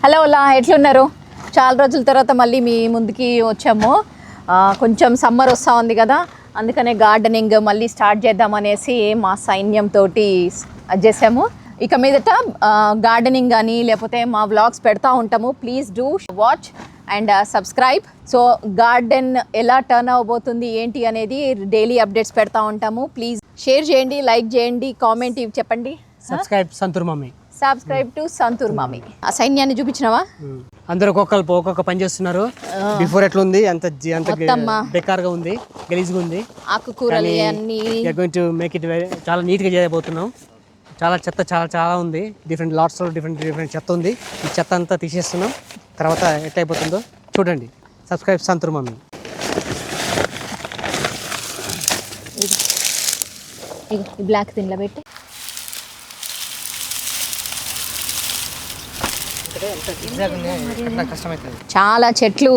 Hello అలా ఎట్లున్నారు? చాలా రోజుల తర్వాత మళ్ళీ మీ ముందుకి వచ్చాము. కొంచెం సమ్మర్ వస్తూ ఉంది కదా, అందుకనే గార్డెనింగ్ మళ్ళీ స్టార్ట్ చేద్దామనేసి మా సైన్యంతో అది చేసాము. ఇక మీదట గార్డెనింగ్ కానీ లేకపోతే మా వ్లాగ్స్ పెడతా ఉంటాము. Please do watch and subscribe. So garden ఎలా టర్న్ అవ్వబోతుంది ఏంటి అనేది డైలీ అప్డేట్స్ పెడతా ఉంటాము. ప్లీజ్ షేర్ చేయండి, లైక్ చేయండి, కామెంట్ ఇవి చెప్పండి. Subscribe to Santoor mummy. ఆ సైన్యాన్ని చూపించినావా? అందరూ ఒక్కొక్క పని చేస్తున్నారు. బిఫోర్ ఎట్లా ఉంది, అంత బెకార్గా ఉంది, గలీజ్గా ఉంది. ఆకుకూరలు అన్ని గోయింగ్ టు మేక్ ఇట్ చాలా నీట్గా చేయబోతున్నాం. చాలా చెత్త చాలా ఉంది. డిఫరెంట్ లాట్స్లో డిఫరెంట్ చెత్త ఉంది. ఈ చెత్త అంతా తీసేస్తున్నాం. తర్వాత ఎట్లా అయిపోతుందో చూడండి. Subscribe Santoor mummy. బ్లాక్ దీనిలో పెట్టి చాలా చెట్లు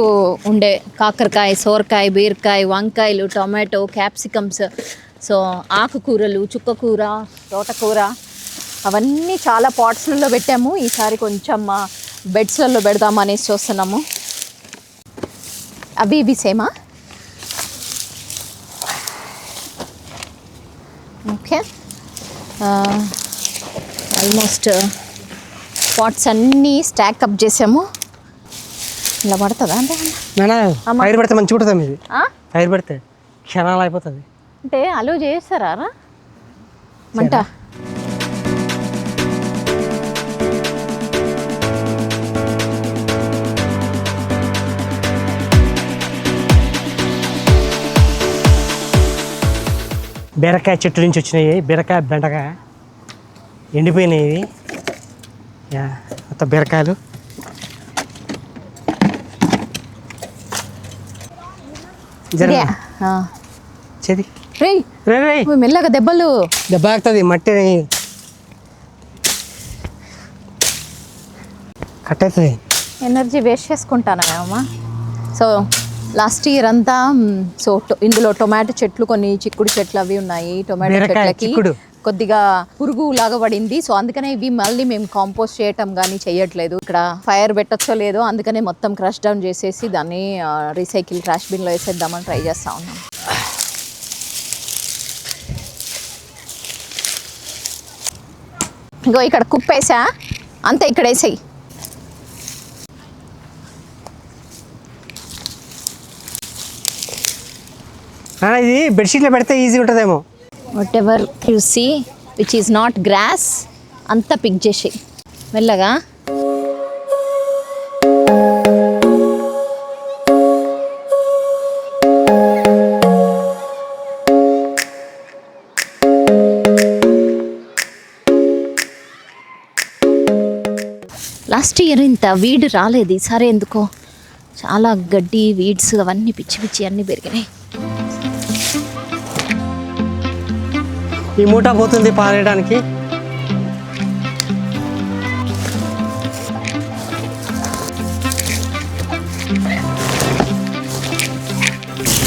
ఉండే, కాకరకాయ, సోరకాయ, బీరకాయ, వంకాయలు, టొమాటో, క్యాప్సికమ్స్, సో ఆకుకూరలు, చుక్కకూర, తోటకూర అవన్నీ చాలా పాట్స్లలో పెట్టాము. ఈసారి కొంచెం బెడ్స్లలో పెడదామనేసి చూస్తున్నాము. అవి ఇవి సేమా? ఓకే, ఆల్మోస్ట్ పాట్స్ అన్నీ స్టాక్ అప్ చేసాము. ఇలా పడుతుందా అంటే ఫైర్ పెడితే మంచిగా ఉంటుంది. ఇది ఫైర్ పెడితే క్షణాలు అయిపోతుంది అంటే అలో చేస్తారా మంట? బీరకాయ చెట్టు నుంచి వచ్చినాయి. బీరకాయ, బెండకాయ ఎండిపోయినాయి. మొత్తం బీరకాయలు. మెల్లగా దెబ్బ ఆగుతుంది, మట్టి కట్ అవుతుంది. ఎనర్జీ వేస్ట్ చేసుకుంటానమ్మా. సో లాస్ట్ ఇయర్ అంతా సో ఇందులో టొమాటో చెట్లు, కొన్ని చిక్కుడు చెట్లు అవి ఉన్నాయి. టొమాటో చెట్లకి కొద్దిగా పురుగు లాగా పడింది. సో అందుకనే ఇవి మళ్ళీ మేము కాంపోస్ట్ చేయటం కానీ చేయట్లేదు. ఇక్కడ ఫైర్ పెట్టచ్చో లేదో, అందుకనే మొత్తం క్రష్ డౌన్ చేసేసి దాన్ని రీసైకిల్ ట్రాష్ బిన్లో వేసేద్దామని ట్రై చేస్తా ఉన్నాం. ఇంకో ఇక్కడ కుప్పేసా అంతే, ఇక్కడ వేసాయి. ఇది బెడ్షీట్లో పెడితే ఈజీ ఉంటుందేమో. Whatever you see which is not grass అంతా పిక్ చేసి మెల్లగా. లాస్ట్ ఇయర్ ఇంత వీడ్ రాలేదు, ఈసారి ఎందుకో చాలా గడ్డి, వీడ్స్ అవన్నీ పిచ్చి పిచ్చి అన్నీ పెరిగినాయి. ఈ మూట పోతుంది పారేయడానికి.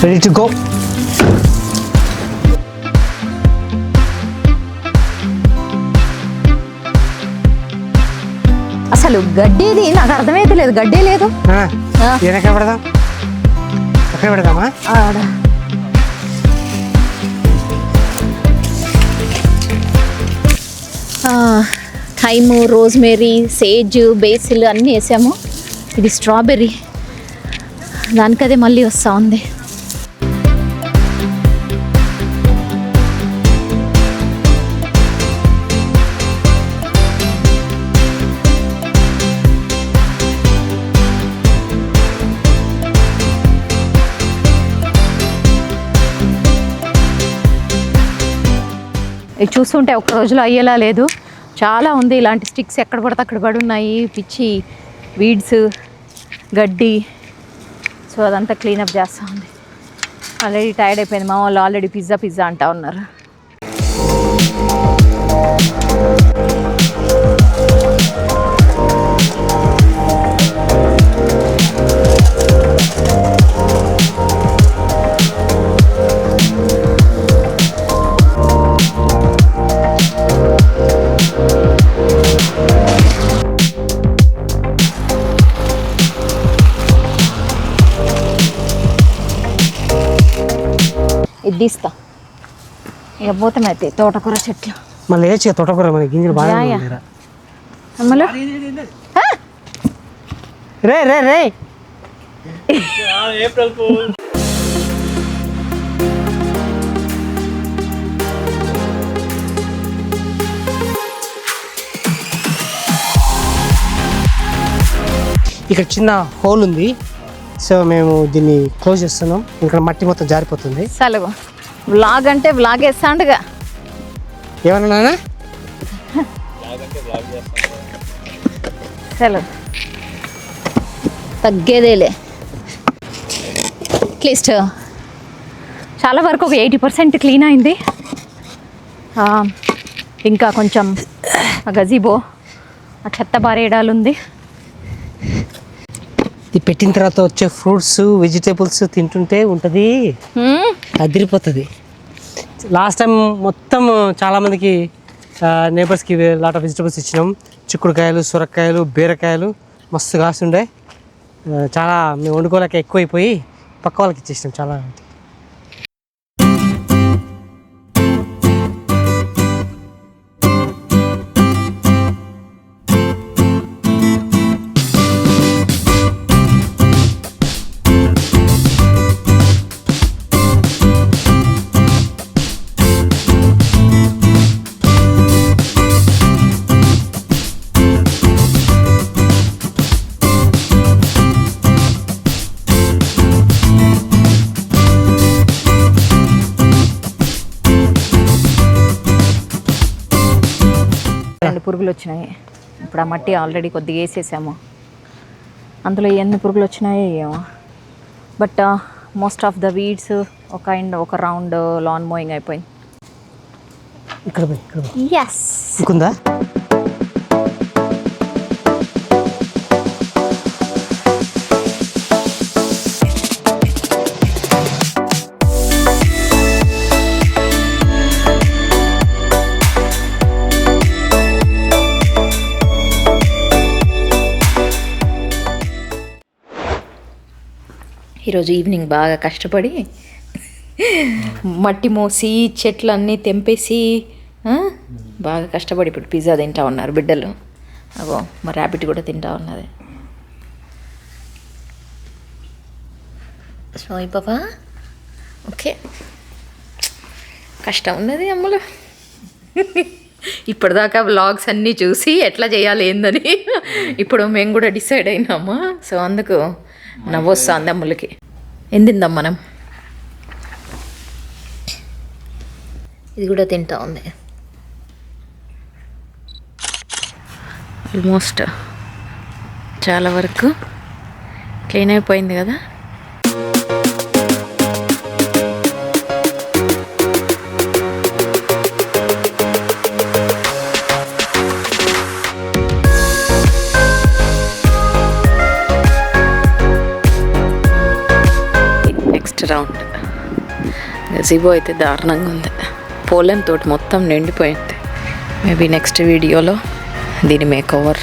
Ready to go. అసలు గడ్డేది నాకు అర్థమైతే లేదు. గడ్డే లేదు. ఎక్కడ పెడదాం? ఎక్కడ పెడదామా? థైము, రోజ్మేరీ, సేజ్, బేసిల్ అన్నీ వేసాము. ఇది స్ట్రాబెర్రీ, దానికదే మళ్ళీ వస్తూ ఉంది. ఇది చూస్తుంటే ఒక్క రోజులో అయ్యేలా లేదు. చాలా ఉంది. ఇలాంటి స్టిక్స్ ఎక్కడ పడితే అక్కడ పడి ఉన్నాయి. పిచ్చి, వీడ్స్, గడ్డి. సో అదంతా క్లీనప్ చేస్తూ ఉంది. ఆల్రెడీ టైర్డ్ అయిపోయింది. మా వాళ్ళు ఆల్రెడీ పిజ్జా అంటా ఉన్నారు. ఇది తీస్తా ఇక పోతామైతే తోటకూర చెట్లు మళ్ళీ వేసి తోటకూర మన గింజలు బాగా యా, యా. అమ్మలు రే రే రే ఇక్కడ చిన్న హోల్ ఉంది, సో మేము దీన్ని క్లోజ్ చేస్తున్నాం. ఇక్కడ మట్టి మొత్తం జారిపోతుంది. సెలవు వ్లాగ్ అంటే వ్లాగ్ వేస్తాండుగా ఏమన్నా సెలవు తగ్గేదేలే. అట్లీస్ట్ చాలా వరకు ఒక 80% క్లీన్ అయింది. ఇంకా కొంచెం గజీబో ఆ చెత్త బారేయడాలు ఉంది. ఇది పెట్టిన తర్వాత వచ్చే ఫ్రూట్స్ వెజిటేబుల్స్ తింటుంటే ఉంటుంది, అదిరిపోతుంది. లాస్ట్ టైం మొత్తం చాలామందికి నేబర్స్కి లాట్ ఆఫ్ వెజిటేబుల్స్ ఇచ్చినాం. చిక్కుడుకాయలు, సొరకాయలు, బీరకాయలు మస్తు కాస్తుండే. చాలా మేము వండుకోలేక ఎక్కువైపోయి పక్క వాళ్ళకి ఇచ్చేసినాం చాలా. రెండు పురుగులు వచ్చినాయి. ఇప్పుడు ఆ మట్టి ఆల్రెడీ కొద్దిగా వేసేసాము. అందులో ఎన్ని పురుగులు వచ్చినాయో ఏమో. But most of the weeds ఒక రౌండ్ లాన్ మోయింగ్ అయిపోయింది. ఇక్కడ ఎస్ ఇంకుందా? ఈరోజు ఈవినింగ్ బాగా కష్టపడి మట్టి మోసి చెట్లన్నీ తెంపేసి బాగా కష్టపడి ఇప్పుడు పిజ్జా తింటా ఉన్నారు బిడ్డలు. అగో మా ర్యాబిట్ కూడా తింటా ఉన్నది. సోయి పాపా ఓకే, కష్టం ఉన్నది అమ్మలు. ఇప్పటిదాకా వ్లాగ్స్ అన్నీ చూసి ఎట్లా చేయాలి ఏందని ఇప్పుడు మేము కూడా డిసైడ్ అయినాము. సో అందుకు నవ్వొస్తుంది అమ్ములకి. ఎందిందాం మనం, ఇది కూడా తింటా ఉంది. ఆల్మోస్ట్ చాలా వరకు క్లీన్ అయిపోయింది కదా. నెక్స్ట్ రౌండ్ గజీబో అయితే దారుణంగా ఉంది. పోలెన్ తోటి మొత్తం నిండిపోయింది. మేబీ నెక్స్ట్ వీడియోలో దీని మేక్ ఓవర్